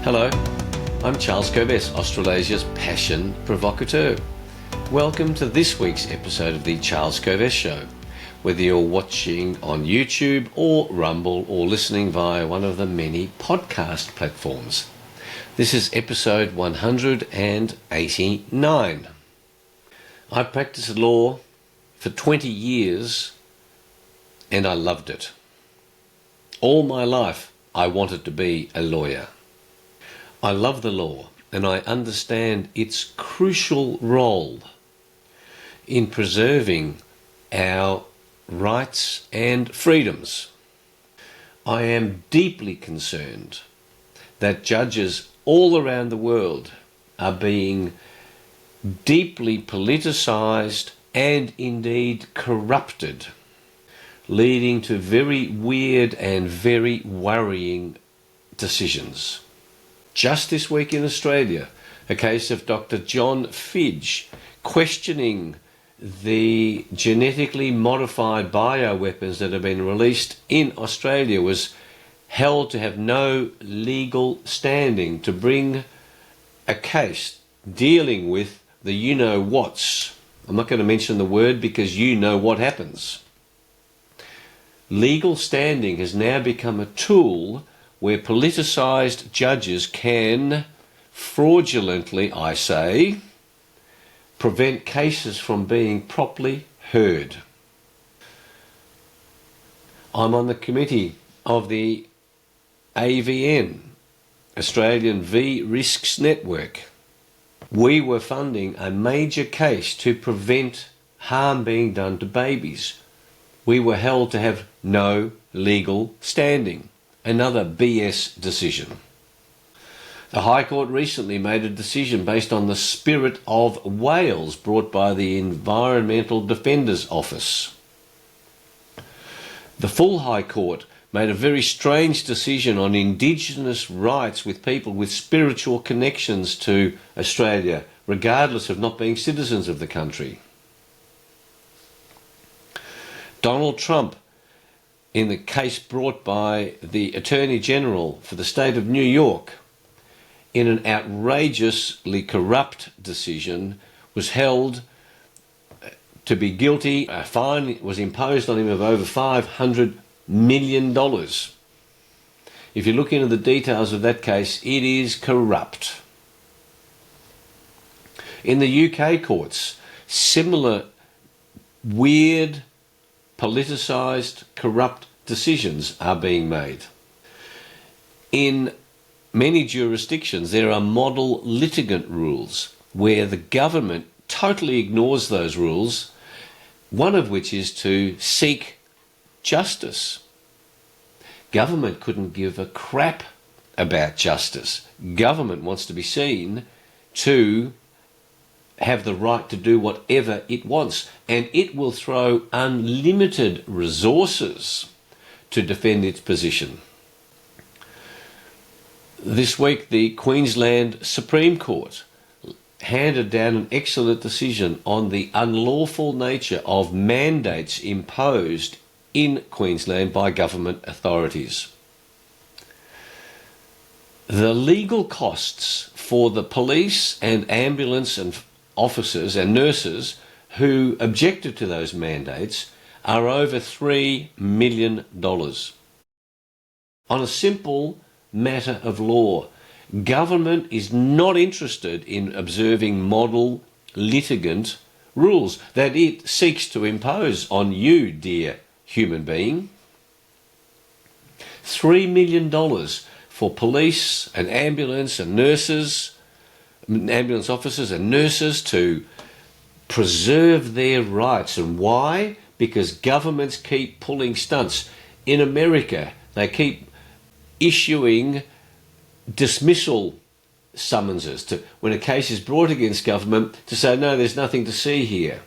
Hello, I'm Charles Kobes, Australasia's passion provocateur. Welcome to this week's episode of the Charles Kobes Show. Whether you're watching on YouTube or Rumble or listening via one of the many podcast platforms. This is episode 189. I practiced law for 20 years and I loved it. All my life I wanted to be a lawyer. I love the law and I understand its crucial role in preserving our rights and freedoms. I am deeply concerned that judges all around the world are being deeply politicised and indeed corrupted, leading to very weird and very worrying decisions. Just this week in Australia, a case of Dr John Fidge questioning the genetically modified bioweapons that have been released in Australia was held to have no legal standing to bring a case dealing with the you-know-whats. I'm not going to mention the word because you know what happens. Legal standing has now become a tool where politicised judges can fraudulently, I say, prevent cases from being properly heard. I'm on the committee of the AVN, Australian V Risks Network. We were funding a major case to prevent harm being done to babies. We were held to have no legal standing. Another BS decision. The High Court recently made a decision based on the spirit of Wales brought by the Environmental Defenders Office. The full High Court made a very strange decision on Indigenous rights with people with spiritual connections to Australia, regardless of not being citizens of the country. Donald Trump, in the case brought by the Attorney General for the state of New York, in an outrageously corrupt decision, was held to be guilty. A fine was imposed on him of over $500 million. If you look into the details of that case, it is corrupt. In the UK courts, similar weird, politicised, corrupt decisions are being made. In many jurisdictions, there are model litigant rules where the government totally ignores those rules, one of which is to seek justice. Government couldn't give a crap about justice. Government wants to be seen to have the right to do whatever it wants, and it will throw unlimited resources to defend its position. This week, the Queensland Supreme Court handed down an excellent decision on the unlawful nature of mandates imposed in Queensland by government authorities. The legal costs for the police and ambulance and officers and nurses who objected to those mandates are over $3 million. On a simple matter of law, government is not interested in observing model litigant rules that it seeks to impose on you, dear human being. $3 million for police and ambulance and nurses, ambulance officers and nurses to preserve their rights. And why? Because governments keep pulling stunts. In America, they keep issuing dismissal summonses to, when a case is brought against government, to say, no, there's nothing to see here.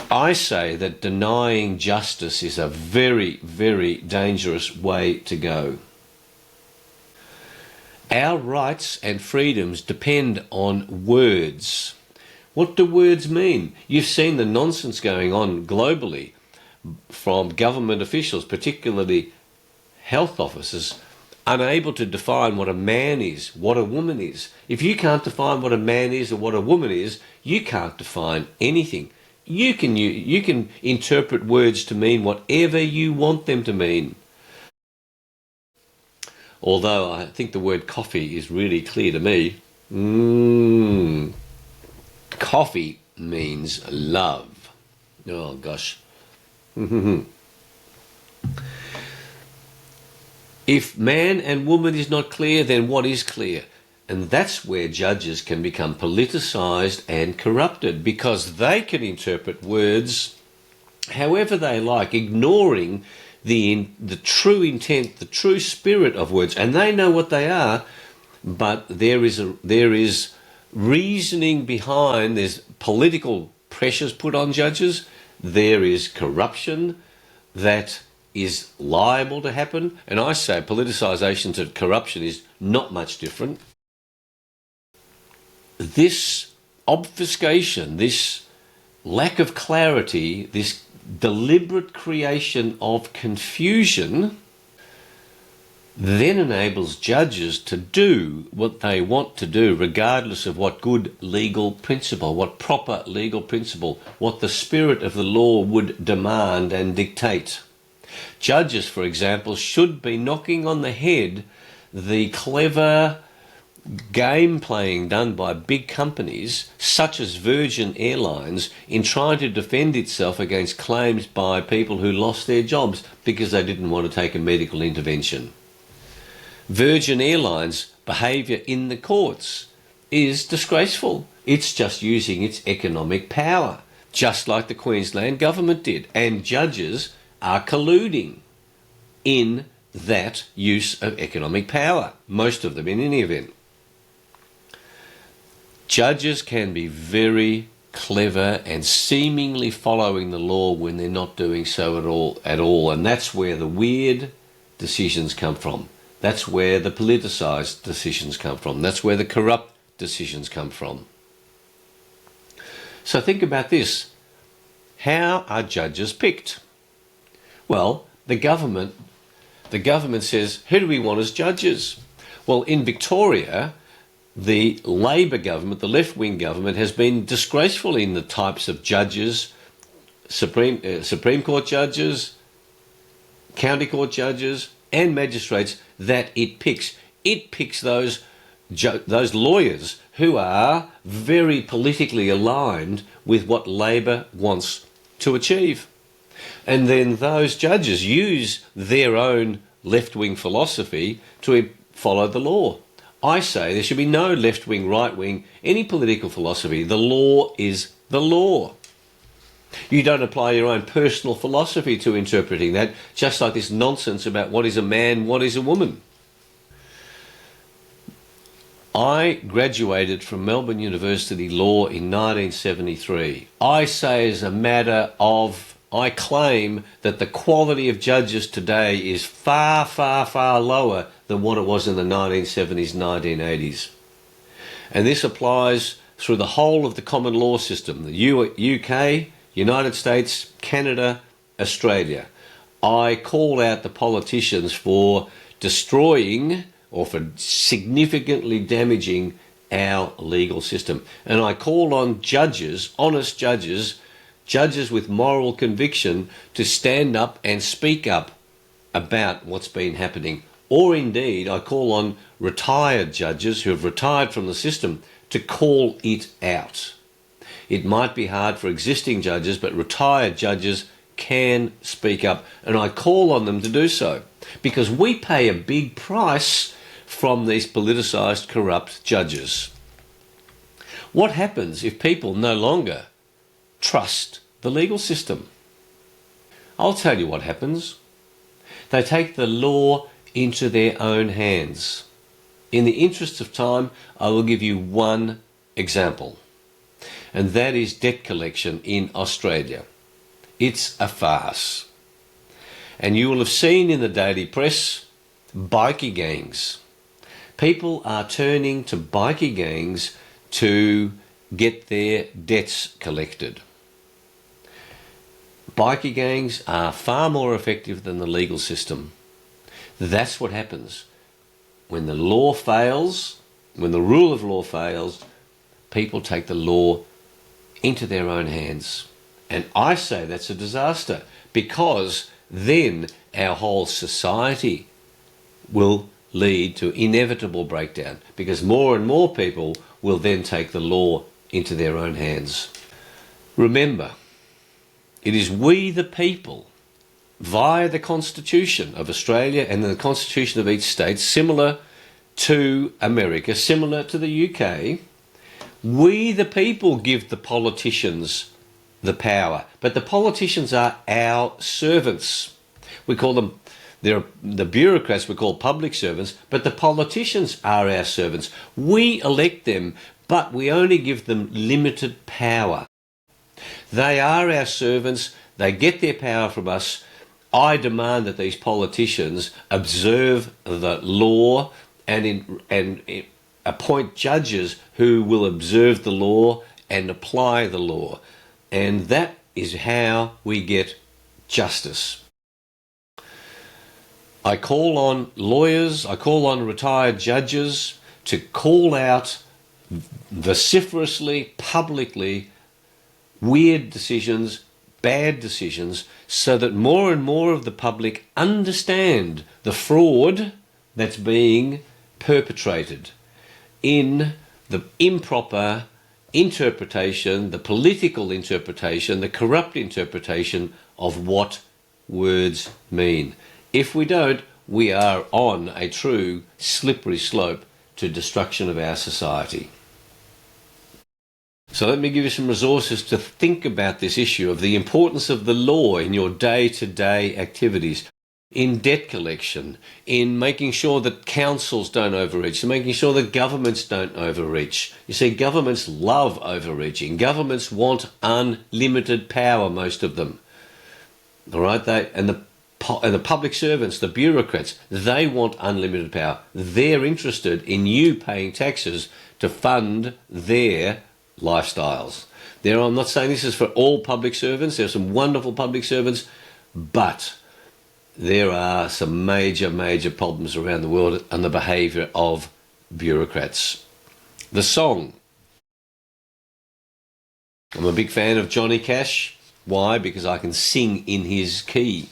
I say that denying justice is a very, very dangerous way to go. Our rights and freedoms depend on words. What do words mean? You've seen the nonsense going on globally from government officials, particularly health officers, unable to define what a man is, what a woman is. If you can't define what a man is or what a woman is, you can't define anything. You can interpret words to mean whatever you want them to mean. Although I think the word coffee is really clear to me. Coffee means love. Oh gosh. If man and woman is not clear, then what is clear? And that's where judges can become politicized and corrupted, because they can interpret words however they like, ignoring the true intent, the true spirit of words. And they know what they are, but there is reasoning behind, there's political pressures put on judges, there is corruption that is liable to happen. And I say politicisation to corruption is not much different. This obfuscation, this lack of clarity, this deliberate creation of confusion then enables judges to do what they want to do, regardless of what good legal principle, what proper legal principle, what the spirit of the law would demand and dictate. Judges, for example, should be knocking on the head the clever game playing done by big companies such as Virgin Airlines in trying to defend itself against claims by people who lost their jobs because they didn't want to take a medical intervention. Virgin Airlines' behaviour in the courts is disgraceful. It's just using its economic power, just like the Queensland government did. And judges are colluding in that use of economic power, most of them in any event. Judges can be very clever and seemingly following the law when they're not doing so at all. And that's where the weird decisions come from. That's where the politicised decisions come from. That's where the corrupt decisions come from. So think about this. How are judges picked? Well, the government says, who do we want as judges? Well, in Victoria, the Labor government, the left-wing government, has been disgraceful in the types of judges, Supreme Court judges, County Court judges, and magistrates that it picks. It picks those lawyers who are very politically aligned with what Labor wants to achieve. And then those judges use their own left-wing philosophy to follow the law. I say there should be no left-wing, right-wing, any political philosophy. The law is the law. You don't apply your own personal philosophy to interpreting that, just like this nonsense about what is a man, what is a woman. I graduated from Melbourne University Law in 1973. I say as a matter of, I claim that the quality of judges today is far, far, far lower than what it was in the 1970s, 1980s. And this applies through the whole of the common law system, the UK, United States, Canada, Australia. I call out the politicians for destroying or for significantly damaging our legal system. And I call on judges, honest judges, judges with moral conviction, to stand up and speak up about what's been happening. Or indeed, I call on retired judges who have retired from the system to call it out. It might be hard for existing judges, but retired judges can speak up. And I call on them to do so, because we pay a big price from these politicised, corrupt judges. What happens if people no longer trust the legal system? I'll tell you what happens. They take the law into their own hands. In the interest of time, I will give you one example, and that is debt collection in Australia. It's a farce. And you will have seen in the daily press bikie gangs. People are turning to bikie gangs to get their debts collected. Bikie gangs are far more effective than the legal system. That's what happens. when the law fails, when the rule of law fails, people take the law into their own hands. And I say that's a disaster, because then our whole society will lead to inevitable breakdown, because more and more people will then take the law into their own hands. Remember, it is we the people, via the Constitution of Australia and the Constitution of each state, similar to America, similar to the UK, we the people give the politicians the power. But the politicians are our servants. We call them, the bureaucrats we call public servants, but the politicians are our servants. We elect them, but we only give them limited power. They are our servants. They get their power from us. I demand that these politicians observe the law and appoint judges who will observe the law and apply the law. And that is how we get justice. I call on lawyers, I call on retired judges to call out vociferously, publicly, weird decisions, bad decisions, so that more and more of the public understand the fraud that's being perpetrated in the improper interpretation, the political interpretation, the corrupt interpretation of what words mean. If we don't, we are on a true slippery slope to destruction of our society. So let me give you some resources to think about this issue of the importance of the law in your day-to-day activities, in debt collection, in making sure that councils don't overreach, in making sure that governments don't overreach. You see, governments love overreaching. Governments want unlimited power, most of them. All right? And the public servants, the bureaucrats, they want unlimited power. They're interested in you paying taxes to fund their lifestyles. I'm not saying this is for all public servants. There are some wonderful public servants, but there are some major, major problems around the world and the behaviour of bureaucrats. The song. I'm a big fan of Johnny Cash. Why? Because I can sing in his key.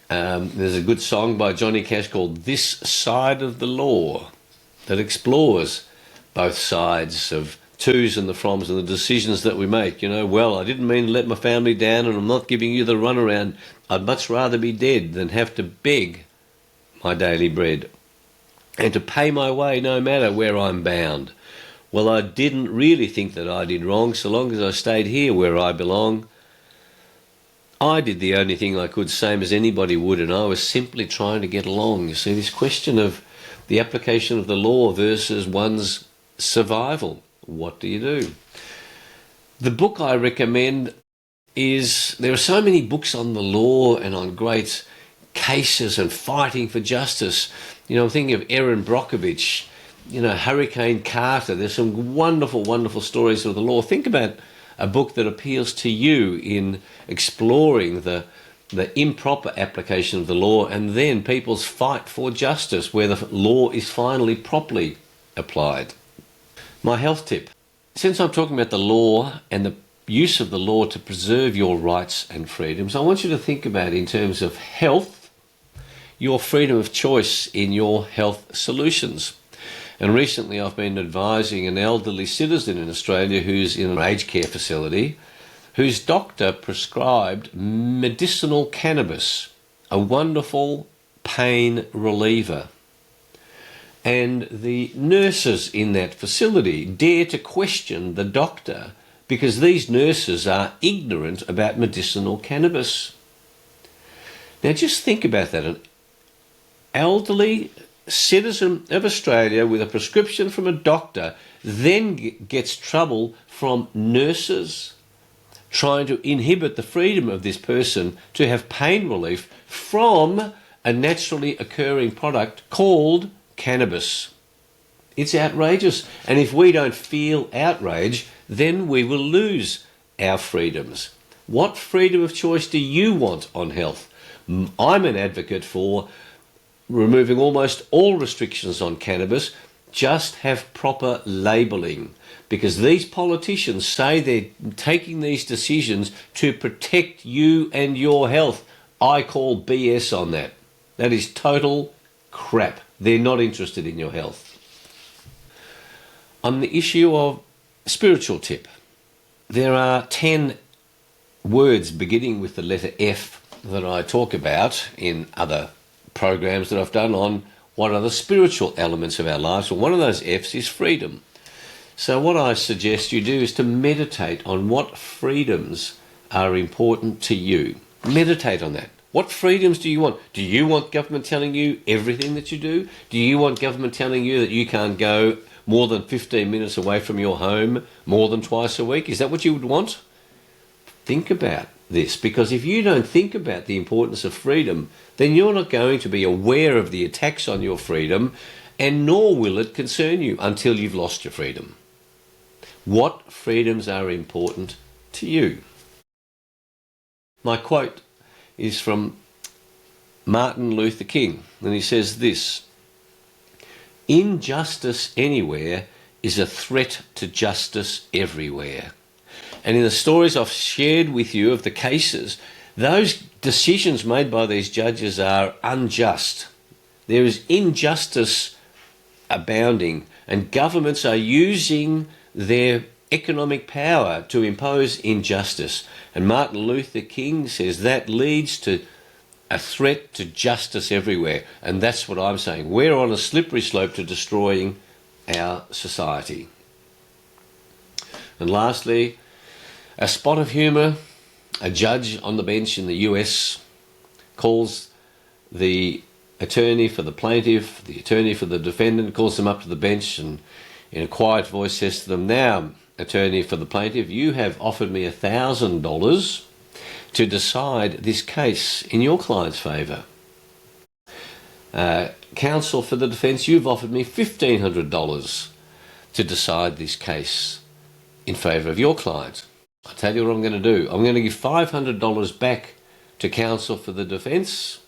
There's a good song by Johnny Cash called This Side of the Law that explores both sides of twos and the froms and the decisions that we make. You know, well, I didn't mean to let my family down, and I'm not giving you the runaround. I'd much rather be dead than have to beg my daily bread and to pay my way no matter where I'm bound. Well, I didn't really think that I did wrong so long as I stayed here where I belong. I did the only thing I could, same as anybody would, and I was simply trying to get along. You see, this question of the application of the law versus one's survival. What do you do? The book I recommend is, there are so many books on the law and on great cases and fighting for justice. You know, I'm thinking of Erin Brockovich, you know, Hurricane Carter. There's some wonderful, wonderful stories of the law. Think about a book that appeals to you in exploring the improper application of the law and then people's fight for justice where the law is finally properly applied. My health tip. Since I'm talking about the law and the use of the law to preserve your rights and freedoms, I want you to think about, in terms of health, your freedom of choice in your health solutions. And recently I've been advising an elderly citizen in Australia who's in an aged care facility, whose doctor prescribed medicinal cannabis, a wonderful pain reliever. And the nurses in that facility dare to question the doctor because these nurses are ignorant about medicinal cannabis. Now just think about that. An elderly citizen of Australia with a prescription from a doctor then gets trouble from nurses trying to inhibit the freedom of this person to have pain relief from a naturally occurring product called cannabis. It's outrageous. And if we don't feel outrage, then we will lose our freedoms. What freedom of choice do you want on health? I'm an advocate for removing almost all restrictions on cannabis. Just have proper labelling, because these politicians say they're taking these decisions to protect you and your health. I call BS on that. That is total crap. They're not interested in your health. On the issue of spiritual tip, there are 10 words beginning with the letter F that I talk about in other programs that I've done on what are the spiritual elements of our lives. Well, one of those F's is freedom. So what I suggest you do is to meditate on what freedoms are important to you. Meditate on that. What freedoms do you want? Do you want government telling you everything that you do? Do you want government telling you that you can't go more than 15 minutes away from your home more than twice a week? Is that what you would want? Think about this, because if you don't think about the importance of freedom, then you're not going to be aware of the attacks on your freedom, and nor will it concern you until you've lost your freedom. What freedoms are important to you? My quote is from Martin Luther King, and he says this: "Injustice anywhere is a threat to justice everywhere." And in the stories I've shared with you of the cases, those decisions made by these judges are unjust. There is injustice abounding, and governments are using their economic power to impose injustice. And Martin Luther King says that leads to a threat to justice everywhere. And that's what I'm saying. We're on a slippery slope to destroying our society. And lastly, a spot of humour. A judge on the bench in the US calls the attorney for the plaintiff, the attorney for the defendant, calls them up to the bench and in a quiet voice says to them, "Now, attorney for the plaintiff, you have offered me $1,000 to decide this case in your client's favour. Counsel for the defence, you've offered me $1,500 to decide this case in favour of your client. I'll tell you what I'm going to do. I'm going to give $500 back to counsel for the defence,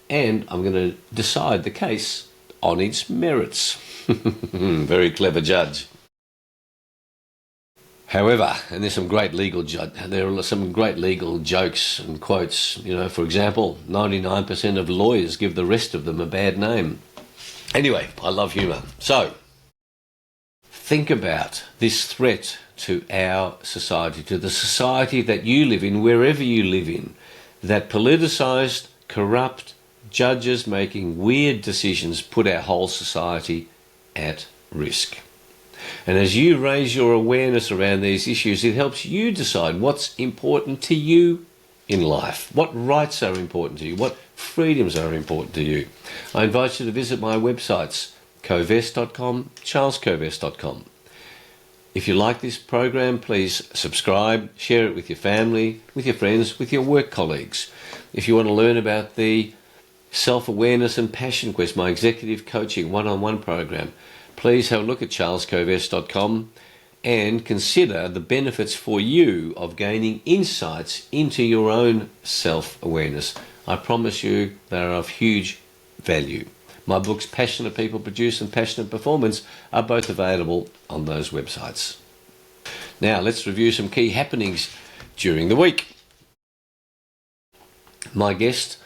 and I'm going to decide the case on its merits." Very clever judge. However, and there's some great legal there are some great legal jokes and quotes. You know, for example, 99% of lawyers give the rest of them a bad name. Anyway, I love humour. So, think about this threat to our society, to the society that you live in, wherever you live in, that politicised, corrupt judges making weird decisions put our whole society at risk. And as you raise your awareness around these issues, it helps you decide what's important to you in life, what rights are important to you, what freedoms are important to you. I invite you to visit my websites, covest.com, charlescovest.com. If you like this program, please subscribe, share it with your family, with your friends, with your work colleagues. If you want to learn about the Self-Awareness and Passion Quest, my executive coaching one-on-one program, please have a look at charlescovest.com and consider the benefits for you of gaining insights into your own self-awareness. I promise you they are of huge value. My books, Passionate People Produce and Passionate Performance, are both available on those websites. Now, let's review some key happenings during the week. My guest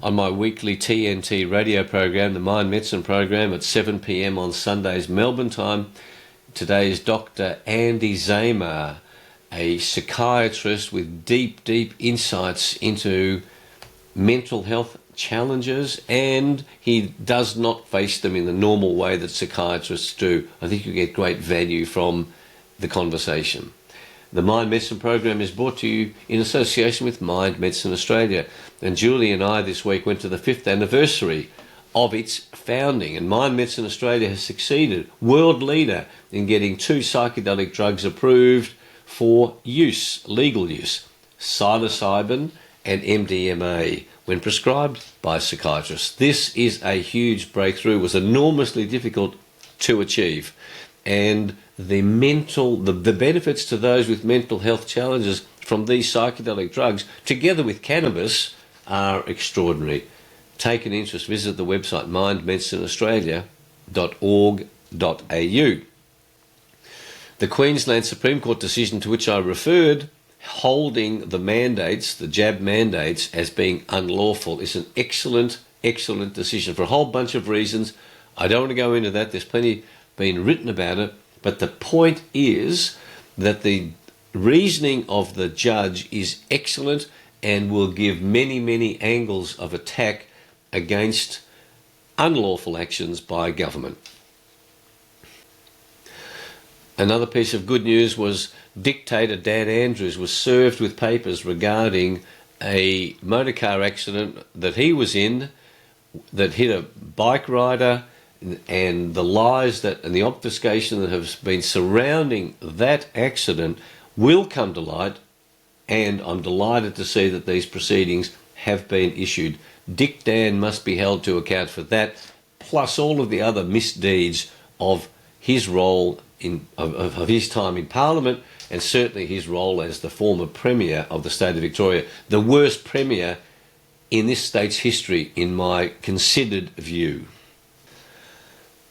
on my weekly TNT radio program, the Mind Medicine program, at 7 p.m. on Sundays, Melbourne time. Today is Dr. Andy Zamer, a psychiatrist with deep, deep insights into mental health challenges, and he does not face them in the normal way that psychiatrists do. I think you get great value from the conversation. The Mind Medicine program is brought to you in association with Mind Medicine Australia. And Julie and I this week went to the 5th anniversary of its founding. And Mind Medicine Australia has succeeded, world leader, in getting 2 psychedelic drugs approved for use, legal use, psilocybin and MDMA, when prescribed by psychiatrists. This is a huge breakthrough. It was enormously difficult to achieve. And the benefits to those with mental health challenges from these psychedelic drugs, together with cannabis, are extraordinary. take an interest, visit the website mindmedicineaustralia.org.au. The Queensland Supreme Court decision to which I referred, holding the mandates, the jab mandates, as being unlawful, is an excellent decision for a whole bunch of reasons. I don't want to go into that. There's plenty been written about it. But the point is that the reasoning of the judge is excellent and will give many angles of attack against unlawful actions by government. Another piece of good news was dictator Dan Andrews was served with papers regarding a motor car accident that he was in that hit a bike rider, and the lies that and the obfuscation that has been surrounding that accident will come to light, and I'm delighted to see that these proceedings have been issued. Dick Dan must be held to account for that, plus all of the other misdeeds of his role of his time in Parliament, and certainly his role as the former Premier of the state of Victoria, the worst Premier in this state's history, in my considered view.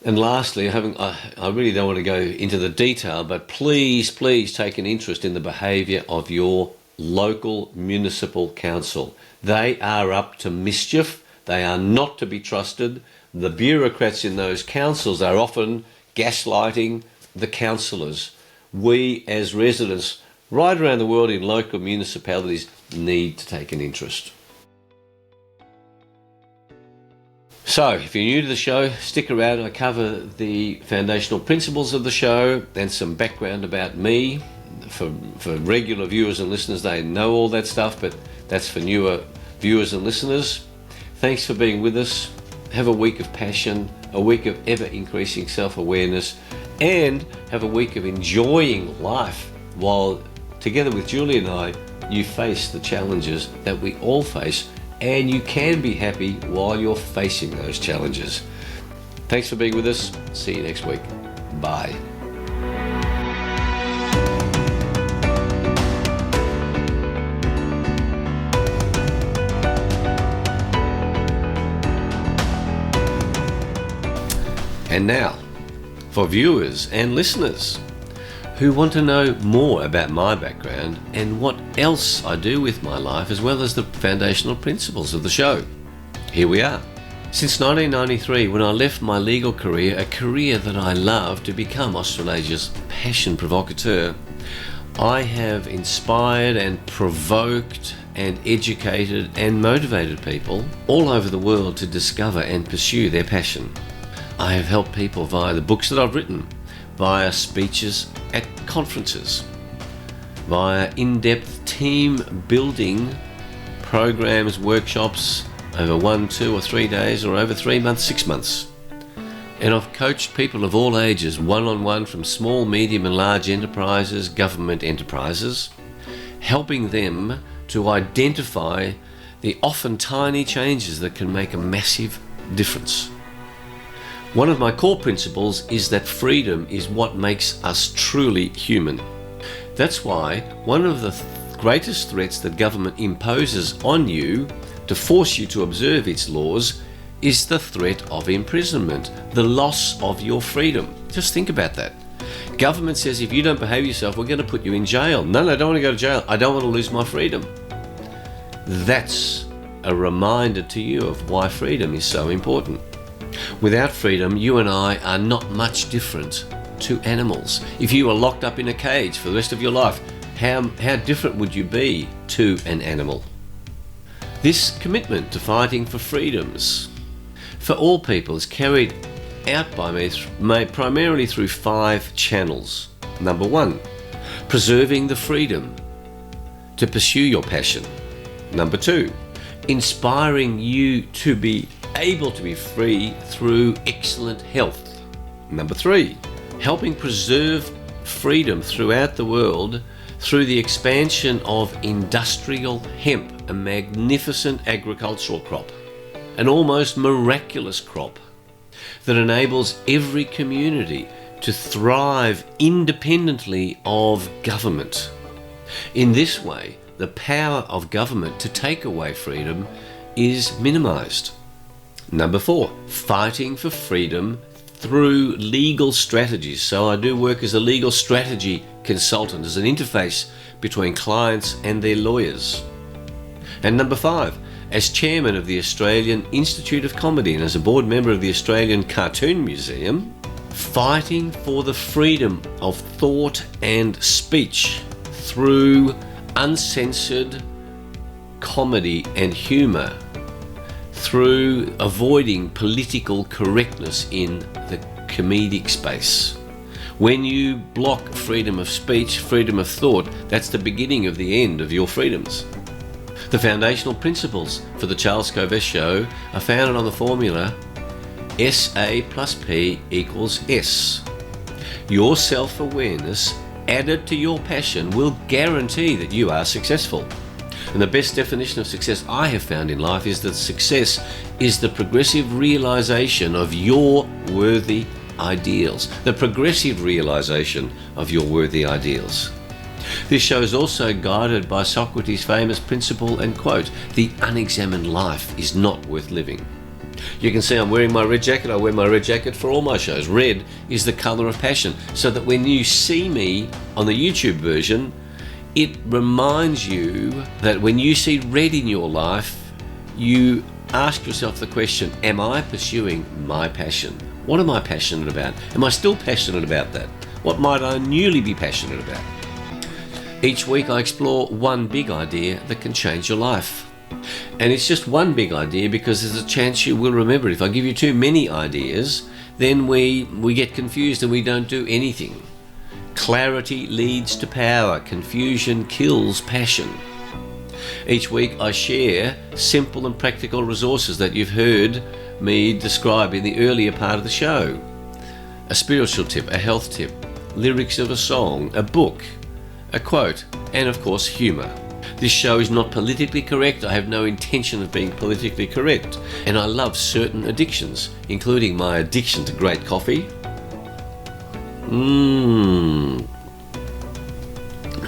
And lastly, I really don't want to go into the detail, but please take an interest in the behaviour of your local municipal council. They are up to mischief. They are not to be trusted. The bureaucrats in those councils are often gaslighting the councillors. We as residents right around the world in local municipalities need to take an interest. So, if you're new to the show, stick around. I cover the foundational principles of the show and some background about me. For regular viewers and listeners, they know all that stuff, but that's for newer viewers and listeners. Thanks for being with us. Have a week of passion, a week of ever-increasing self-awareness, and have a week of enjoying life while, together with Julie and I, you face the challenges that we all face, and you can be happy while you're facing those challenges. Thanks for being with us. See you next week. Bye. And now, for viewers and listeners who want to know more about my background and what else I do with my life, as well as the foundational principles of the show. Here we are. Since 1993, when I left my legal career, a career that I love, to become Australasia's passion provocateur, I have inspired and provoked and educated and motivated people all over the world to discover and pursue their passion. I have helped people via the books that I've written, via speeches at conferences, via in-depth team building programs, workshops over 1, 2 or 3 days, or over 3 months, 6 months. And I've coached people of all ages, one-on-one, from small, medium and large enterprises, government enterprises, helping them to identify the often tiny changes that can make a massive difference. One of my core principles is that freedom is what makes us truly human. That's why one of the greatest threats that government imposes on you to force you to observe its laws is the threat of imprisonment, the loss of your freedom. Just think about that. Government says if you don't behave yourself, we're going to put you in jail. No, I don't want to go to jail. I don't want to lose my freedom. That's a reminder to you of why freedom is so important. Without freedom, you and I are not much different to animals. If you were locked up in a cage for the rest of your life, how different would you be to an animal? This commitment to fighting for freedoms for all people is carried out by me primarily through 5 channels. Number 1, preserving the freedom to pursue your passion. Number 2, inspiring you to be able to be free through excellent health. Number 3, helping preserve freedom throughout the world through the expansion of industrial hemp, a magnificent agricultural crop, an almost miraculous crop that enables every community to thrive independently of government. In this way, the power of government to take away freedom is minimized. Number 4, fighting for freedom through legal strategies. So I do work as a legal strategy consultant, as an interface between clients and their lawyers. And number 5, as chairman of the Australian Institute of Comedy and as a board member of the Australian Cartoon Museum, fighting for the freedom of thought and speech through uncensored comedy and humour, through avoiding political correctness in the comedic space. When you block freedom of speech, freedom of thought, that's the beginning of the end of your freedoms. The foundational principles for the Charles Kovess Show are founded on the formula SA plus P equals S. Your self-awareness added to your passion will guarantee that you are successful. And the best definition of success I have found in life is that success is the progressive realization of your worthy ideals. The progressive realization of your worthy ideals. This show is also guided by Socrates' famous principle and quote, "The unexamined life is not worth living." You can see I'm wearing my red jacket. I wear my red jacket for all my shows. Red is the colour of passion, so that when you see me on the YouTube version, it reminds you that when you see red in your life, you ask yourself the question, am I pursuing my passion? What am I passionate about? Am I still passionate about that? What might I newly be passionate about? Each week I explore one big idea that can change your life. And it's just one big idea because there's a chance you will remember it. If I give you too many ideas, then we get confused and we don't do anything. Clarity leads to power. Confusion kills passion. Each week I share simple and practical resources that you've heard me describe in the earlier part of the show. A spiritual tip, a health tip, lyrics of a song, a book, a quote, and of course humour. This show is not politically correct. I have no intention of being politically correct. And I love certain addictions, including my addiction to great coffee,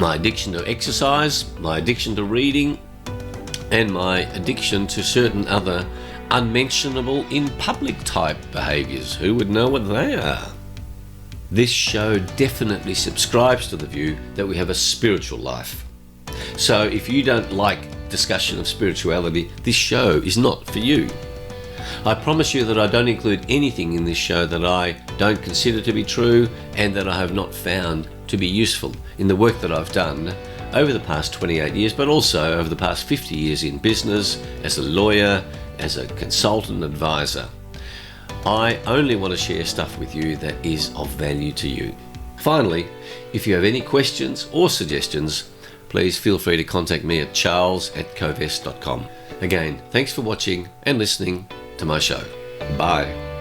my addiction to exercise, my addiction to reading, and my addiction to certain other unmentionable in public type behaviours. Who would know what they are? This show definitely subscribes to the view that we have a spiritual life. So if you don't like discussion of spirituality, this show is not for you. I promise you that I don't include anything in this show that I don't consider to be true and that I have not found to be useful in the work that I've done over the past 28 years, but also over the past 50 years in business, as a lawyer, as a consultant advisor. I only want to share stuff with you that is of value to you. Finally, if you have any questions or suggestions, please feel free to contact me at charles@kovess.com. Again, thanks for watching and listening to my show. Bye.